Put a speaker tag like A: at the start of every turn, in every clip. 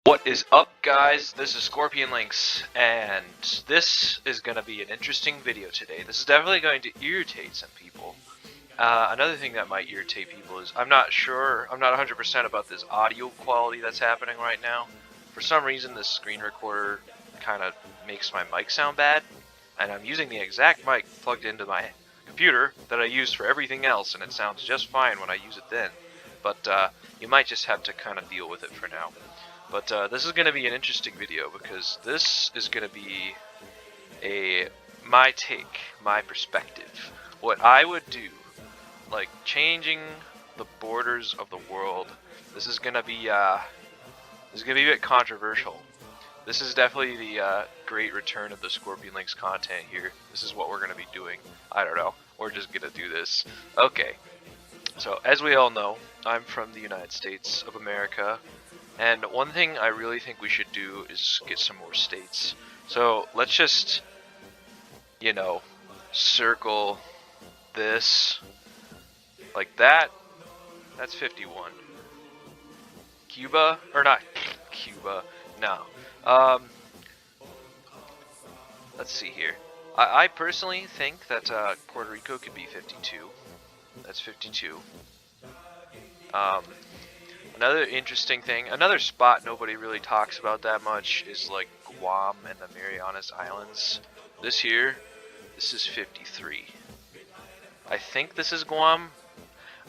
A: What is up, guys? This is Scorpion Lynx, and this is going to be an interesting video today. This is definitely going to irritate some people. Another thing that might irritate people is I'm not 100% about this audio quality that's happening right now. For some reason, this screen recorder kind of makes my mic sound bad, and I'm using the exact mic plugged into my computer that I use for everything else, and it sounds just fine when I use it then. But you might just have to kind of deal with it for now. But this is going to be an interesting video because this is going to be my take, my perspective. What I would do, like changing the borders of the world. This is going to be a bit controversial. This is definitely the great return of the Scorpion Lynx content here. This is what we're going to be doing. I don't know. We're just going to do this. Okay. So as we all know, I'm from the United States of America. And one thing I really think we should do is get some more states. So let's just, circle this like that. That's 51. Cuba, or not Cuba, no. Let's see here. I personally think that Puerto Rico could be 52. That's 52. Another interesting thing, another spot nobody really talks about that much is like Guam and the Marianas Islands. This is 53. I think this is Guam.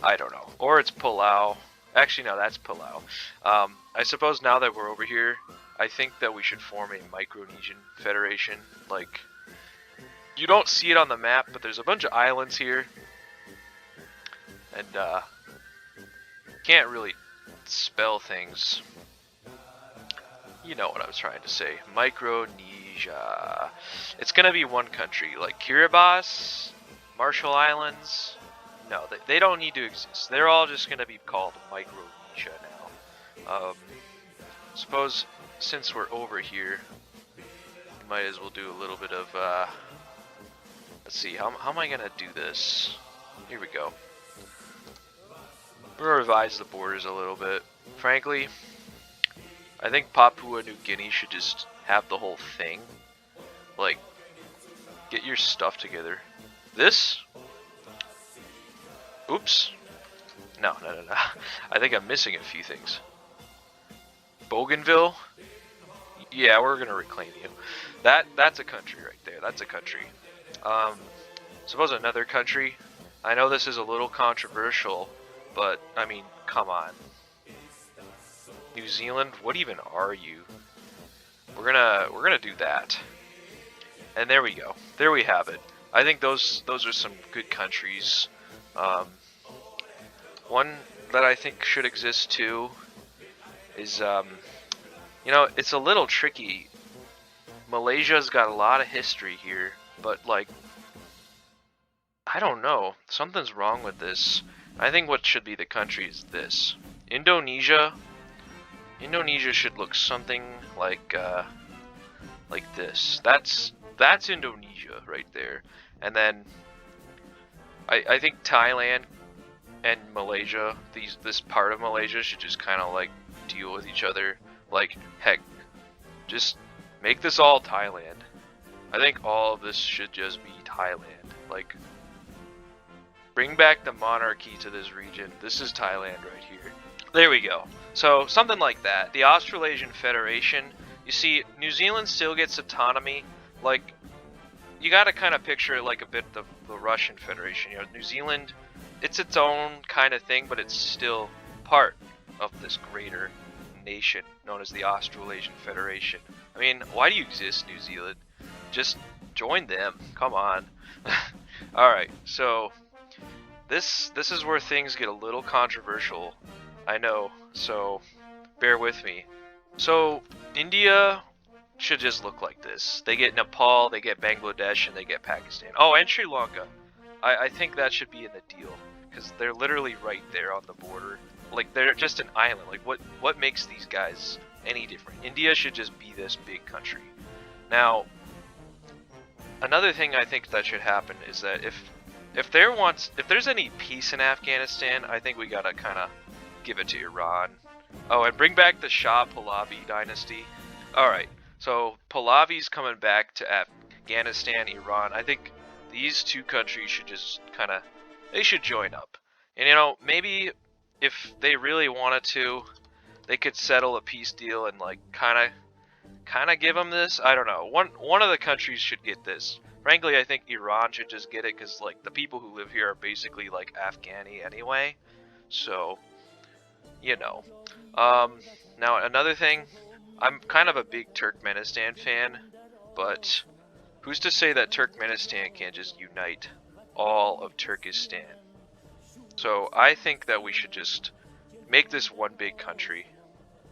A: I don't know. Or it's Palau. Actually, no, that's Palau. I suppose now that we're over here, I think that we should form a Micronesian Federation. Like, you don't see it on the map, but there's a bunch of islands here. And, can't really spell things. You know what I was trying to say. Micronesia. It's gonna be one country, like Kiribati, Marshall Islands. No, they don't need to exist. They're all just gonna be called Micronesia now. Suppose since we're over here, we might as well do a little bit of. Let's see. How am I gonna do this? Here we go. We're gonna revise the borders a little bit. Frankly, I think Papua New Guinea should just have the whole thing. Like, get your stuff together. This? Oops. No. I think I'm missing a few things. Bougainville? Yeah, we're gonna reclaim you. That's a country right there. That's a country. Suppose another country. I know this is a little controversial. But, I mean, come on. New Zealand, what even are you? We're gonna do that. And there we go. There we have it. I think those are some good countries. One that I think should exist too is it's a little tricky. Malaysia's got a lot of history here, but like I don't know. Something's wrong with this. I think what should be the country is this. Indonesia should look something like this. That's Indonesia right there. And then I think Thailand and Malaysia, this part of Malaysia should just kind of like deal with each other. Like, heck, just make this all Thailand. I think all of this should just be Thailand. Like, bring back the monarchy to this region. This is Thailand right here. There we go. So, something like that. The Australasian Federation. You see, New Zealand still gets autonomy. Like, you gotta kind of picture it like a bit the Russian Federation. New Zealand, it's its own kind of thing, but it's still part of this greater nation known as the Australasian Federation. I mean, why do you exist, New Zealand? Just join them. Come on. Alright, so This is where things get a little controversial, I know, so bear with me. So India should just look like this. They get Nepal, they get Bangladesh, and they get Pakistan. Oh, and Sri Lanka. I think that should be in the deal, because they're literally right there on the border. Like, they're just an island. Like, what makes these guys any different? India should just be this big country. Now, another thing I think that should happen is that if there's any peace in Afghanistan, I think we gotta kind of give it to Iran. Oh, and bring back the Shah Pahlavi dynasty. Alright, so Pahlavi's coming back to Afghanistan, Iran. I think these two countries should just kind of, they should join up. And you know, maybe if they really wanted to, they could settle a peace deal and like kind of give them this. I don't know. One of the countries should get this. Frankly, I think Iran should just get it because like the people who live here are basically like Afghani anyway. So, you know. Now another thing, I'm kind of a big Turkmenistan fan, but who's to say that Turkmenistan can't just unite all of Turkestan? So I think that we should just make this one big country.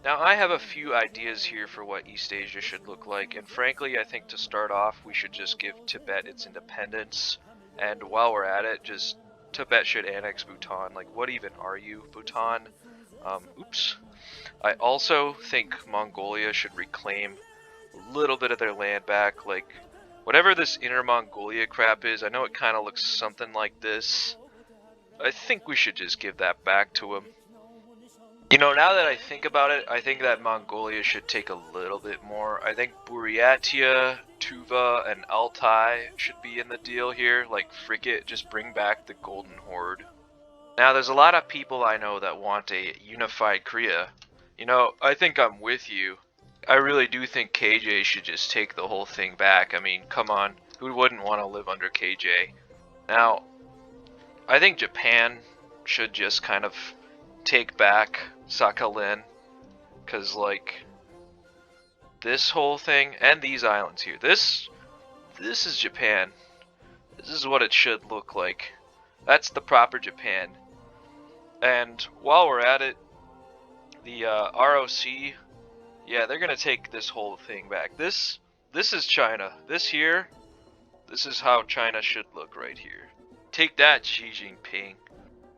A: Now I have a few ideas here for what East Asia should look like, and frankly I think to start off we should just give Tibet its independence, and while we're at it, just Tibet should annex Bhutan. Like, what even are you, Bhutan? Oops. I also think Mongolia should reclaim a little bit of their land back, like whatever this Inner Mongolia crap is. I know it kind of looks something like this. I think we should just give that back to them. You know, now that I think about it, I think that Mongolia should take a little bit more. I think Buryatia, Tuva, and Altai should be in the deal here. Like, frick it, just bring back the Golden Horde. Now, there's a lot of people I know that want a unified Korea. You know, I think I'm with you. I really do think KJ should just take the whole thing back. I mean, come on, who wouldn't want to live under KJ? Now, I think Japan should just kind of take back Sakhalin, because like this whole thing and these islands here, this is Japan. This is what it should look like. That's the proper Japan. And while we're at it, the ROC, yeah, they're gonna take this whole thing back. This is China. This is how China should look right here. Take that, Xi Jinping.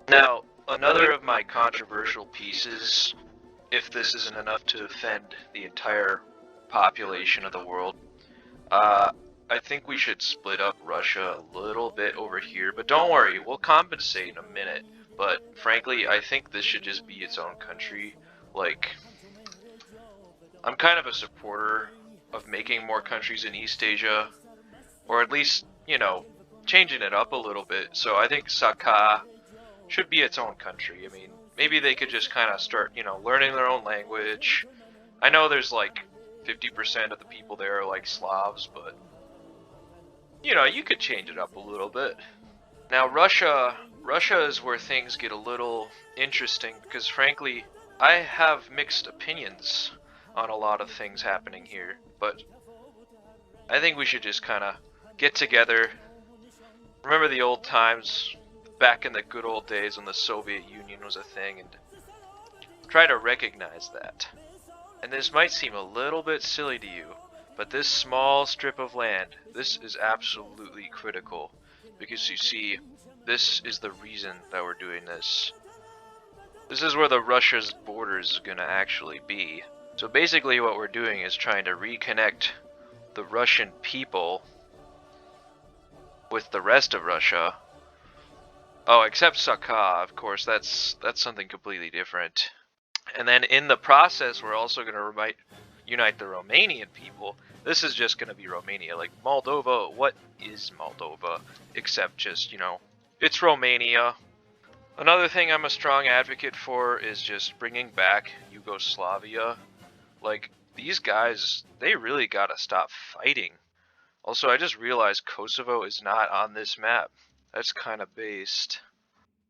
A: Now, another of my controversial pieces, if this isn't enough to offend the entire population of the world, I think we should split up Russia a little bit over here, but don't worry, we'll compensate in a minute. But frankly, I think this should just be its own country. Like, I'm kind of a supporter of making more countries in East Asia, or at least, you know, changing it up a little bit. So I think Sakha should be its own country. I mean, maybe they could just kind of start, you know, learning their own language. I know there's like 50% of the people there are like Slavs, but you know, you could change it up a little bit. Now Russia is where things get a little interesting because frankly, I have mixed opinions on a lot of things happening here, but I think we should just kind of get together, remember the old times, back in the good old days when the Soviet Union was a thing, and try to recognize that. And this might seem a little bit silly to you, but this small strip of land, this is absolutely critical, because you see, this is the reason that we're doing this. This is where the Russia's borders is gonna actually be. So basically what we're doing is trying to reconnect the Russian people with the rest of Russia. Oh, except Sakha, of course, that's something completely different. And then in the process, we're also going to unite the Romanian people. This is just going to be Romania. Like, Moldova, what is Moldova? Except just, you know, it's Romania. Another thing I'm a strong advocate for is just bringing back Yugoslavia. Like, these guys, they really gotta stop fighting. Also, I just realized Kosovo is not on this map. That's kind of based.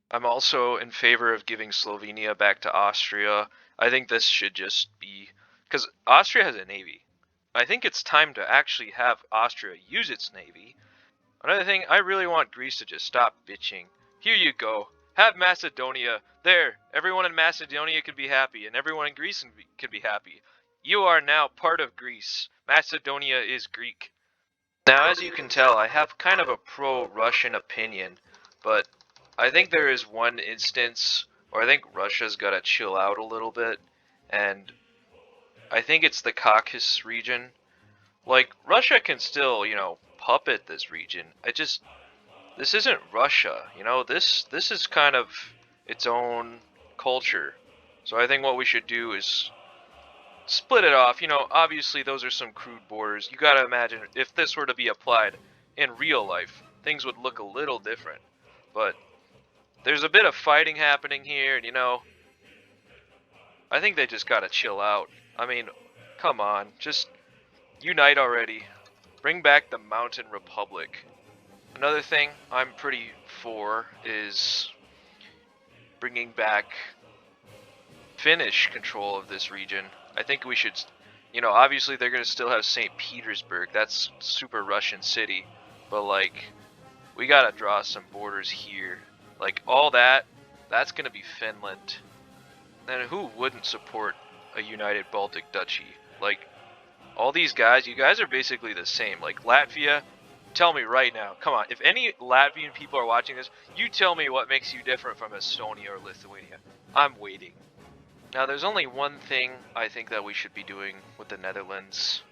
A: I'm also in favor of giving Slovenia back to Austria. I think this should just be... because Austria has a navy. I think it's time to actually have Austria use its navy. Another thing, I really want Greece to just stop bitching. Here you go. Have Macedonia. There. Everyone in Macedonia can be happy, and everyone in Greece can be happy. You are now part of Greece. Macedonia is Greek. Now, as you can tell, I have kind of a pro-Russian opinion, but I think there is one instance where I think Russia's got to chill out a little bit, and I think it's the Caucasus region. Like, Russia can still, you know, puppet this region. This isn't Russia, you know, this is kind of its own culture. So I think what we should do is split it off. You know, obviously those are some crude borders. You gotta imagine if this were to be applied in real life, things would look a little different. But there's a bit of fighting happening here, and you know, I think they just gotta chill out. I mean, come on, just unite already. Bring back the Mountain Republic. Another thing I'm pretty for is bringing back Finnish control of this region. I think we should, you know, obviously they're going to still have St. Petersburg. That's super Russian city. But, like, we got to draw some borders here. Like, all that, that's going to be Finland. And who wouldn't support a united Baltic Duchy? Like, all these guys, you guys are basically the same. Like, Latvia, tell me right now. Come on, if any Latvian people are watching this, you tell me what makes you different from Estonia or Lithuania. I'm waiting. Now, there's only one thing I think that we should be doing with the Netherlands,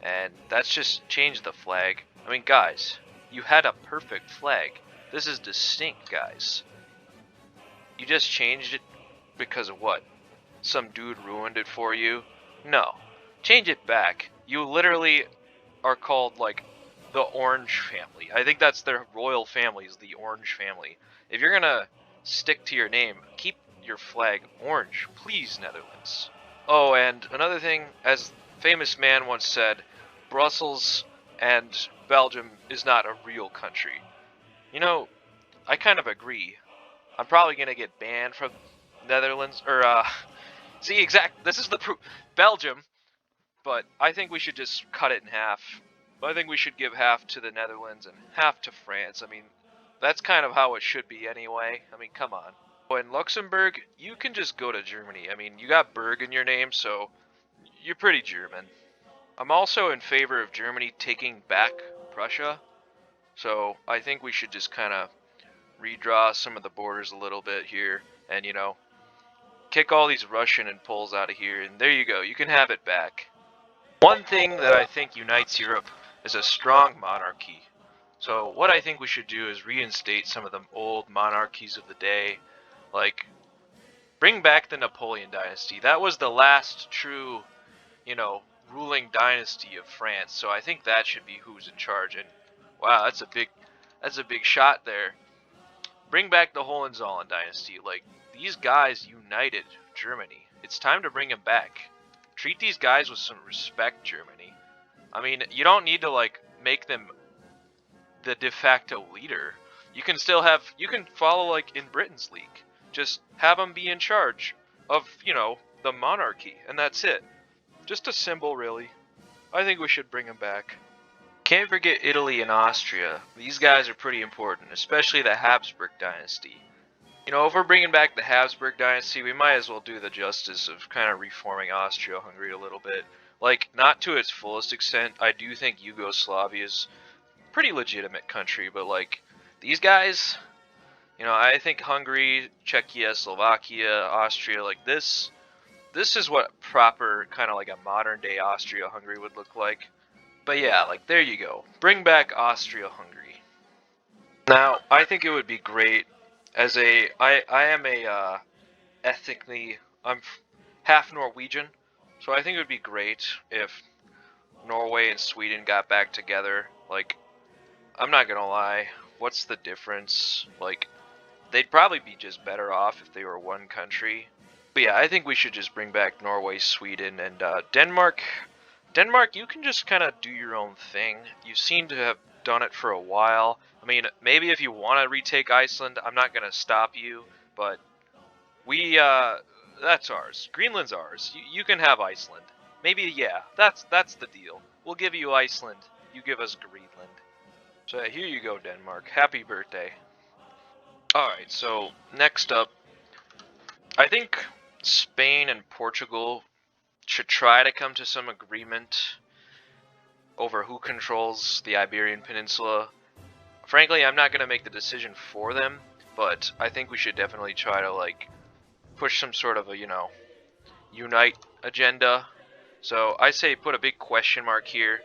A: and that's just change the flag. I mean, guys, you had a perfect flag. This is distinct, guys. You just changed it because of what? Some dude ruined it for you? No. Change it back. You literally are called, like, the Orange family. I think that's their royal family, is the Orange family. If you're gonna stick to your name, keep your flag orange, please, Netherlands. Oh, and another thing, as famous man once said, Brussels and Belgium is not a real country. You know, I kind of agree. I'm probably gonna get banned from Netherlands, or see, this is the proof. Belgium, but I think we should just cut it in half. I think we should give half to the Netherlands and half to France. I mean, that's kind of how it should be anyway. I mean, come on. Oh, in Luxembourg, you can just go to Germany. I mean, you got Berg in your name, so you're pretty German. I'm also in favor of Germany taking back Prussia, so I think we should just kind of redraw some of the borders a little bit here, and, you know, kick all these Russian and Poles out of here, and there you go, you can have it back. One thing that I think unites Europe is a strong monarchy. So what I think we should do is reinstate some of the old monarchies of the day, like bring back the Napoleon dynasty. That was the last true, you know, ruling dynasty of France. So I think that should be who's in charge. And wow, that's a big shot there. Bring back the Hohenzollern dynasty. Like, these guys united Germany. It's time to bring them back. Treat these guys with some respect, Germany. I mean, you don't need to, like, make them the de facto leader. You can still have, you can follow, like, in Britain's league. Just have them be in charge of, you know, the monarchy, and that's it. Just a symbol, really. I think we should bring them back. Can't forget Italy and Austria. These guys are pretty important, especially the Habsburg dynasty. You know, if we're bringing back the Habsburg dynasty, we might as well do the justice of kind of reforming Austria-Hungary a little bit. Like, not to its fullest extent. I do think Yugoslavia is a pretty legitimate country, but, like, these guys, you know, I think Hungary, Czechia, Slovakia, Austria, like, this is what proper, kind of like a modern-day Austria-Hungary would look like. But yeah, like, there you go. Bring back Austria-Hungary. Now, I think it would be great as I am a ethnically, half Norwegian, so I think it would be great if Norway and Sweden got back together. Like, I'm not gonna lie, what's the difference? Like, they'd probably be just better off if they were one country. But yeah, I think we should just bring back Norway, Sweden, and Denmark. Denmark, you can just kind of do your own thing. You seem to have done it for a while. I mean, maybe if you want to retake Iceland, I'm not going to stop you, but that's ours. Greenland's ours. You can have Iceland. Maybe, yeah, that's the deal. We'll give you Iceland. You give us Greenland. So here you go, Denmark. Happy birthday. Alright, so next up, I think Spain and Portugal should try to come to some agreement over who controls the Iberian Peninsula. Frankly, I'm not going to make the decision for them, but I think we should definitely try to, like, push some sort of a, you know, unite agenda. So I say put a big question mark here.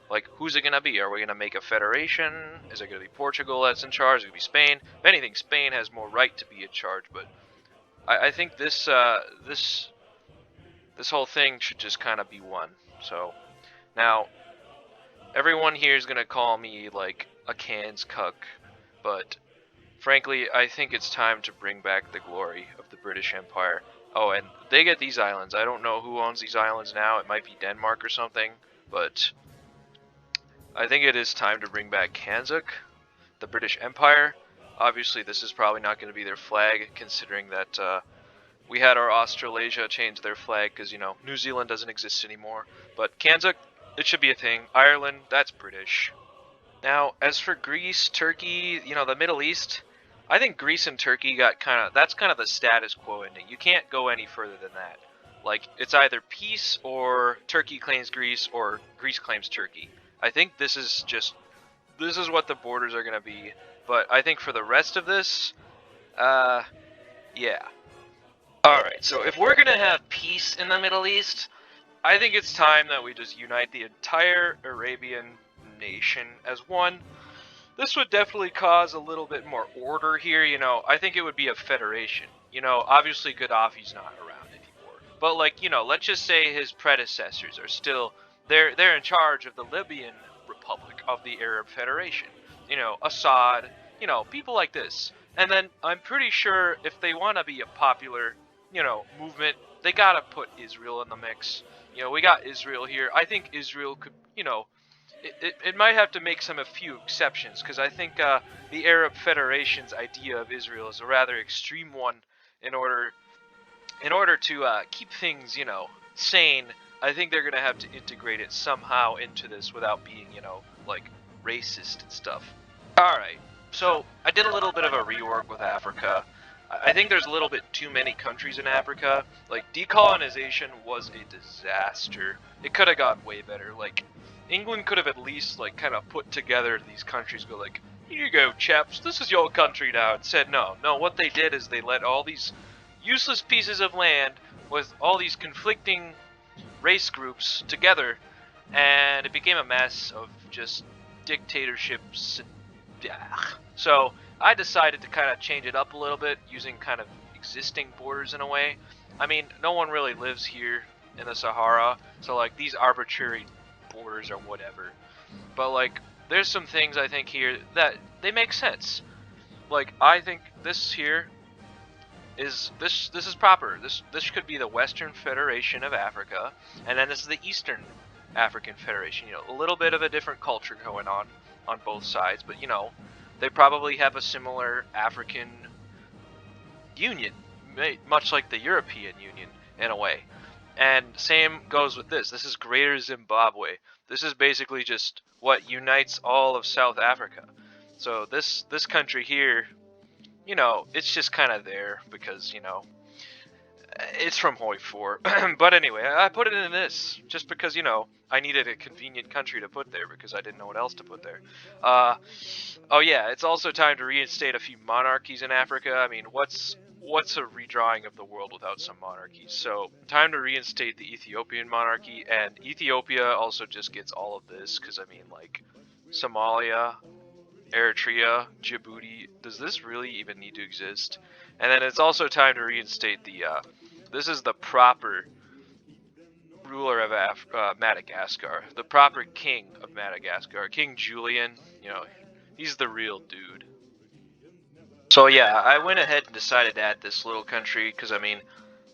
A: Like, who's it going to be? Are we going to make a federation? Is it going to be Portugal that's in charge? Is it going to be Spain? If anything, Spain has more right to be in charge, but I think this this whole thing should just kind of be one. So now everyone here is gonna call me like a cans cuck, but frankly, I think it's time to bring back the glory of the British Empire. Oh, and they get these islands. I don't know who owns these islands now. It might be Denmark or something, but I think it is time to bring back Kanzuk, the British Empire. Obviously, this is probably not going to be their flag, considering that we had our Australasia change their flag because, you know, New Zealand doesn't exist anymore. But Kanzuk, it should be a thing. Ireland, that's British. Now, as for Greece, Turkey, you know, the Middle East, I think Greece and Turkey got that's kind of the status quo ending. You can't go any further than that. Like, it's either peace or Turkey claims Greece or Greece claims Turkey. I think this is what the borders are going to be. But I think for the rest of this, yeah. Alright, so if we're going to have peace in the Middle East, I think it's time that we just unite the entire Arabian nation as one. This would definitely cause a little bit more order here, you know. I think it would be a federation. You know, obviously Gaddafi's not around anymore. But like, you know, let's just say his predecessors are still they're in charge of the Libyan Republic of the Arab Federation. You know, Assad, you know, people like this. And then I'm pretty sure if they want to be a popular, you know, movement, they got to put Israel in the mix. You know, we got Israel here. I think Israel could, you know, it might have to make a few exceptions, because I think the Arab Federation's idea of Israel is a rather extreme one. In order to keep things, you know, sane, I think they're gonna have to integrate it somehow into this without being, you know, like racist and stuff. All right, so I did a little bit of a rework with Africa. I think there's a little bit too many countries in Africa. Like, decolonization was a disaster. It could have got way better. Like, England could have at least, like, kind of put together these countries, go like, here you go, chaps, this is your country now, and said no. No, what they did is they let all these useless pieces of land with all these conflicting race groups together, and it became a mess of just dictatorships. So I decided to kind of change it up a little bit using kind of existing borders in a way. I mean, no one really lives here in the Sahara, so like these arbitrary borders or whatever. But like, there's some things I think here that they make sense. Like, I think this here is this is proper. This could be the Western Federation of Africa, and then this is the Eastern African Federation. You know, a little bit of a different culture going on both sides, but you know, they probably have a similar African union, much like the European Union in a way. And same goes with this. This is Greater Zimbabwe. This is basically just what unites all of South Africa. So this country here, you know, it's just kind of there because, you know, it's from Hoi 4. But anyway, I put it in this just because, you know, I needed a convenient country to put there because I didn't know what else to put there. Oh yeah, it's also time to reinstate a few monarchies in Africa. I mean, what's a redrawing of the world without some monarchies? So, time to reinstate the Ethiopian monarchy, and Ethiopia also just gets all of this because, I mean, like, Somalia, Eritrea, Djibouti, does this really even need to exist? And then it's also time to reinstate the, this is the proper ruler of Madagascar, the proper king of Madagascar, King Julian, you know, he's the real dude. So yeah, I went ahead and decided to add this little country, because I mean,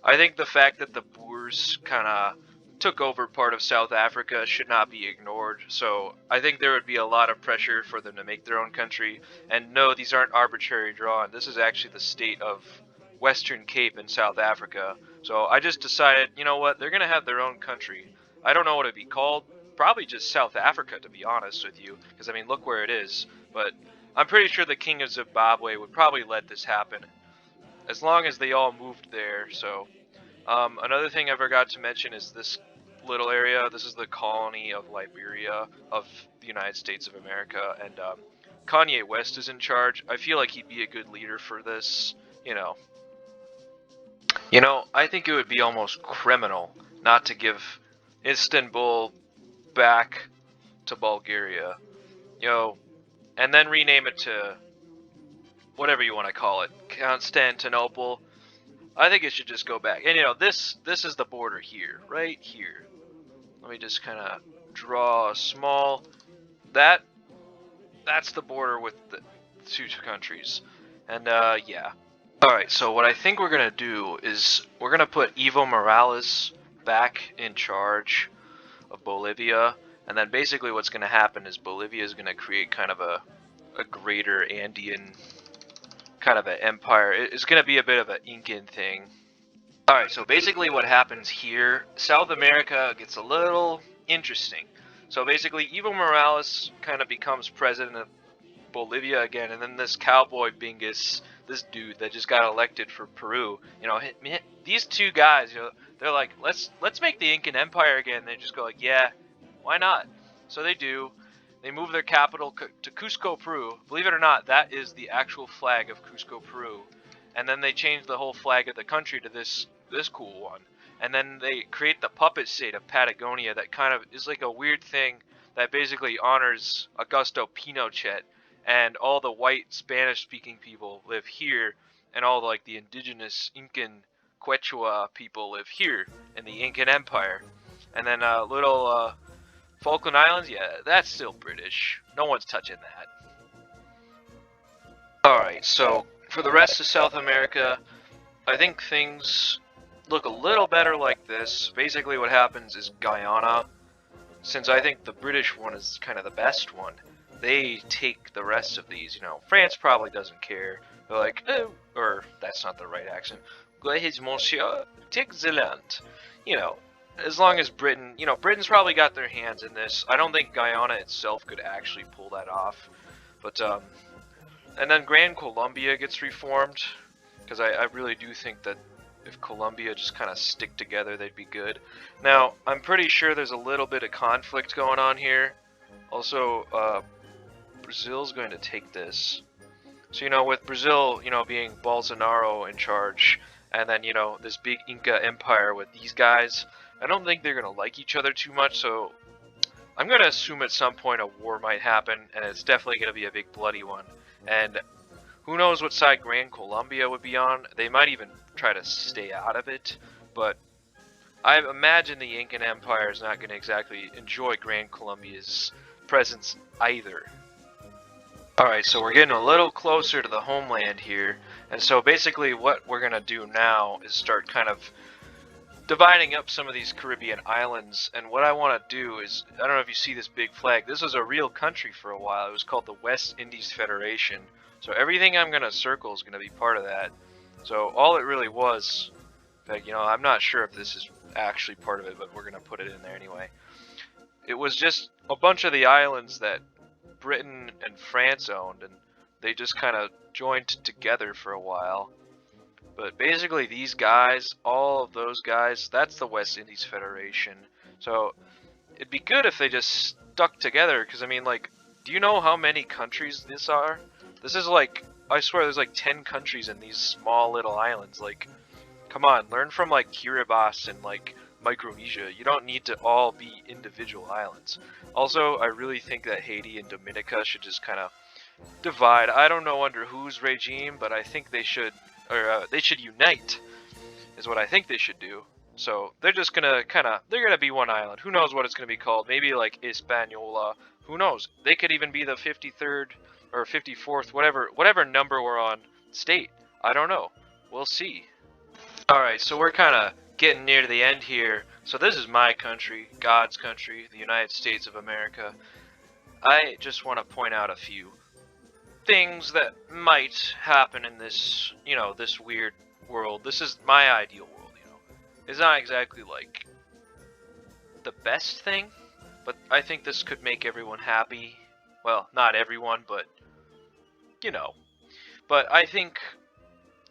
A: I think the fact that the Boers kind of took over part of South Africa should not be ignored, so I think there would be a lot of pressure for them to make their own country, and no, these aren't arbitrary drawn, this is actually the state of Western Cape in South Africa, so I just decided, you know what, they're going to have their own country. I don't know what it'd be called, probably just South Africa to be honest with you, because I mean, look where it is, but I'm pretty sure the King of Zimbabwe would probably let this happen, as long as they all moved there, so... another thing I forgot to mention is this little area. This is the colony of Liberia of the United States of America, and Kanye West is in charge. I feel like he'd be a good leader for this, you know. You know, I think it would be almost criminal not to give Istanbul back to Bulgaria, you know, and then rename it to whatever you want to call it, Constantinople. I think it should just go back. And you know, this is the border here, right here. Let me just kind of draw a small. That's the border with the two countries, and yeah. All right. So what I think we're gonna do is we're gonna put Evo Morales back in charge of Bolivia, and then basically what's gonna happen is Bolivia is gonna create kind of a greater Andean kind of an empire. It's gonna be a bit of an Incan thing. Alright, so basically what happens here, South America gets a little interesting. So basically Evo Morales kind of becomes president of Bolivia again, and then this cowboy Bingus, this dude that just got elected for Peru, you know, these two guys, you know, they're like, let's make the Incan Empire again. They just go like, yeah, why not? So they do. They move their capital to Cusco, Peru. Believe it or not, that is the actual flag of Cusco, Peru. And then they change the whole flag of the country to this cool one. And then they create the puppet state of Patagonia that kind of is like a weird thing that basically honors Augusto Pinochet, and all the white Spanish-speaking people live here, and all like the indigenous Incan Quechua people live here in the Incan Empire. And then little Falkland Islands, yeah, that's still British. No one's touching that. Alright, so for the rest of South America, I think things look a little better like this. Basically what happens is Guyana, since I think the British one is kind of the best one, they take the rest of these. You know, France probably doesn't care. They're like, oh, or that's not the right accent. Go ahead, monsieur, take the land. You know, as long as Britain, you know, Britain's probably got their hands in this. I don't think Guyana itself could actually pull that off. But, and then Grand Colombia gets reformed, because I really do think that if Colombia just kind of stick together, they'd be good. Now, I'm pretty sure there's a little bit of conflict going on here. Also, Brazil's going to take this. So, you know, with Brazil, you know, being Bolsonaro in charge, and then, you know, this big Inca empire with these guys, I don't think they're going to like each other too much, so I'm going to assume at some point a war might happen, and it's definitely going to be a big bloody one. And who knows what side Grand Colombia would be on? They might even try to stay out of it, but I imagine the Incan Empire is not going to exactly enjoy Grand Colombia's presence either. Alright, so we're getting a little closer to the homeland here, and so basically what we're going to do now is start kind of dividing up some of these Caribbean islands. And what I want to do is, I don't know if you see this big flag, this was a real country for a while. It was called the West Indies Federation. So everything I'm going to circle is going to be part of that. So all it really was, in fact, you know, I'm not sure if this is actually part of it, but we're going to put it in there anyway. It was just a bunch of the islands that Britain and France owned, and they just kind of joined together for a while. But basically these guys, all of those guys, that's the West Indies Federation. So it'd be good if they just stuck together, because I mean, like, do you know how many countries this are? This is like, I swear there's like 10 countries in these small little islands. Like, come on, learn from like Kiribati and like Micronesia. You don't need to all be individual islands. Also, I really think that Haiti and Dominica should just kind of divide. I don't know under whose regime, but I think they should, or they should unite, is what I think they should do. So they're just gonna they're gonna be one island. Who knows what it's gonna be called? Maybe like Hispaniola. Who knows? They could even be the 53rd or 54th, whatever number we're on state. I don't know. We'll see. Alright, so we're kind of getting near to the end here. So this is my country, God's country, the United States of America. I just want to point out a few things that might happen in this, you know, this weird world. This is my ideal world, you know. It's not exactly like the best thing, but I think this could make everyone happy. Well, not everyone, but, you know. But I think,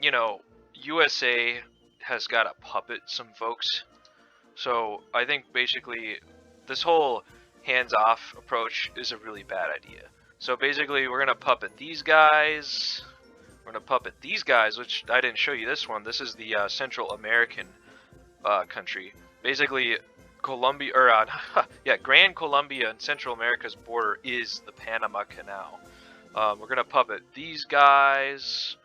A: you know, USA has got to puppet some folks. So I think basically this whole hands-off approach is a really bad idea. So basically we're going to puppet these guys. We're going to puppet these guys, which I didn't show you this one. This is the Central American country. Basically Colombia, or yeah, Grand Colombia and Central America's border is the Panama Canal. We're going to puppet these guys.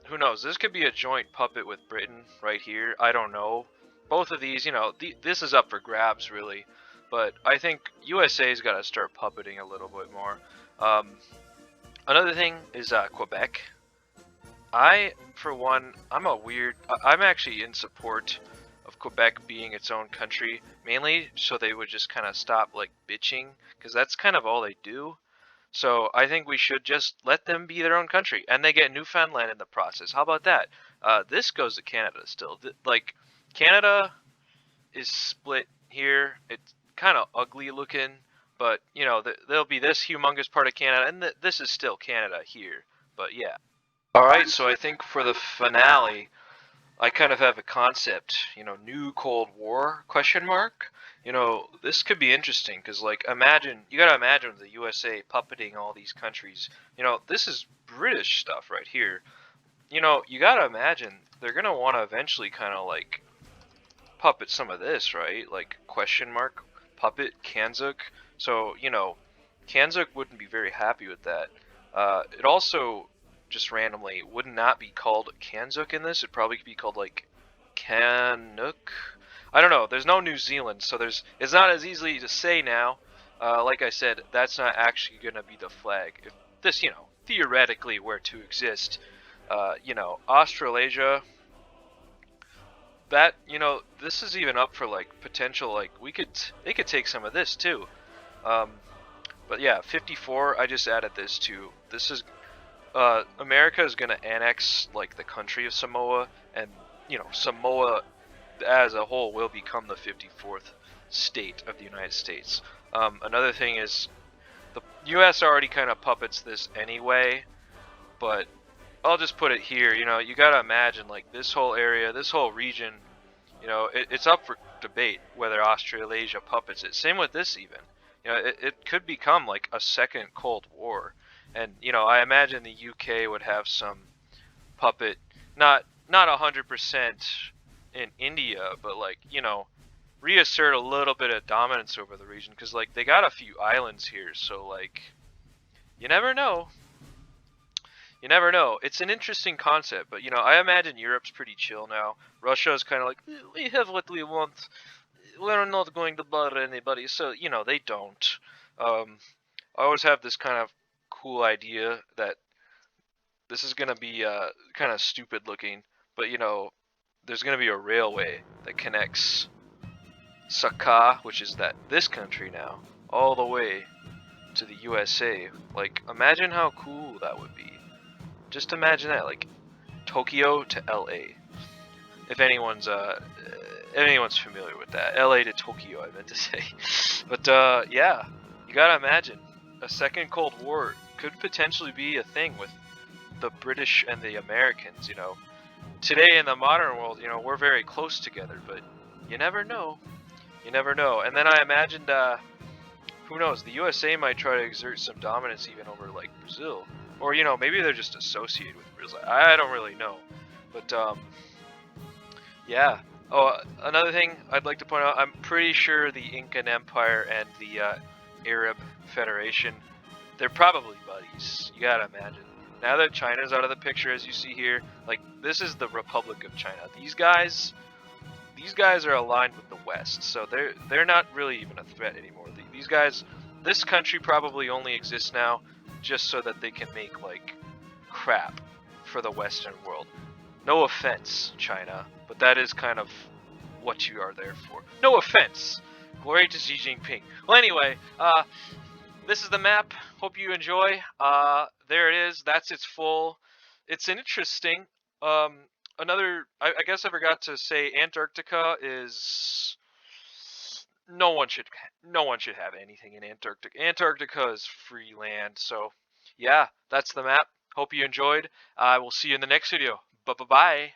A: who knows? This could be a joint puppet with Britain right here. I don't know. Both of these, you know, this is up for grabs really, but I think USA's got to start puppeting a little bit more. Another thing is Quebec. For one, I'm actually in support of Quebec being its own country, mainly so they would just kind of stop like bitching, because that's kind of all they do. So I think we should just let them be their own country, and they get Newfoundland in the process. How about that? This goes to Canada still. Like, Canada is split here. It's kind of ugly looking, but you know, there'll be this humongous part of Canada, and this is still Canada here. But yeah. All right, so I think for the finale, I kind of have a concept, you know, new Cold War question mark. You know, this could be interesting because, like, you gotta imagine the USA puppeting all these countries. You know, this is British stuff right here. You know, you gotta imagine they're gonna want to eventually kind of like puppet some of this, right? Like, question mark, puppet, Kanzuk. So, you know, Kanzuk wouldn't be very happy with that. It also, just randomly, would not be called Kanzuk in this. It'd probably be called, like, Kanuk. I don't know. There's no New Zealand, so it's not as easily to say now. Like I said, that's not actually going to be the flag. If this, you know, theoretically were to exist, you know, Australasia, that, you know, this is even up for like potential, like they could take some of this too. But yeah, 54, I just added this too. This is America is gonna annex like the country of Samoa, and you know, Samoa as a whole will become the 54th state of the United States. Another thing is the U.S. already kind of puppets this anyway, but I'll just put it here. You know, you gotta imagine like this whole area, this whole region. You know, it's up for debate whether Australasia puppets it. Same with this even. You know, it could become like a second Cold War, and you know, I imagine the UK would have some puppet, not 100% in India, but like, you know, reassert a little bit of dominance over the region, because like they got a few islands here, so like you never know. You never know. It's an interesting concept, but you know, I imagine Europe's pretty chill now. Russia is kind of like, we have what we want. We're not going to bother anybody, so you know they don't. I always have this kind of cool idea that this is gonna be kind of stupid looking, but you know, there's gonna be a railway that connects Sakha, which is this country now, all the way to the USA. Like, imagine how cool that would be. Just imagine that, like Tokyo to LA. If anyone's familiar with that, LA to Tokyo, I meant to say. But yeah, you gotta imagine a second Cold War could potentially be a thing with the British and the Americans. You know, today in the modern world, you know, we're very close together, but you never know. You never know. And then I imagined, who knows, the USA might try to exert some dominance even over like Brazil. Or, you know, maybe they're just associated with Brazil. I don't really know. But, yeah. Oh, another thing I'd like to point out, I'm pretty sure the Incan Empire and the Arab Federation, they're probably buddies. You gotta imagine. Now that China's out of the picture, as you see here, like, this is the Republic of China. These guys are aligned with the West, so they're not really even a threat anymore. These guys, this country probably only exists now just so that they can make like crap for the Western world. No offense, China, but that is kind of what you are there for. No offense. Glory to Xi Jinping. Well, anyway, this is the map. Hope you enjoy. There it is. That's its full. It's an interesting. I guess I forgot to say Antarctica is. No one should have anything in Antarctica. Antarctica is free land. So, yeah, that's the map. Hope you enjoyed. I will see you in the next video. Bye bye.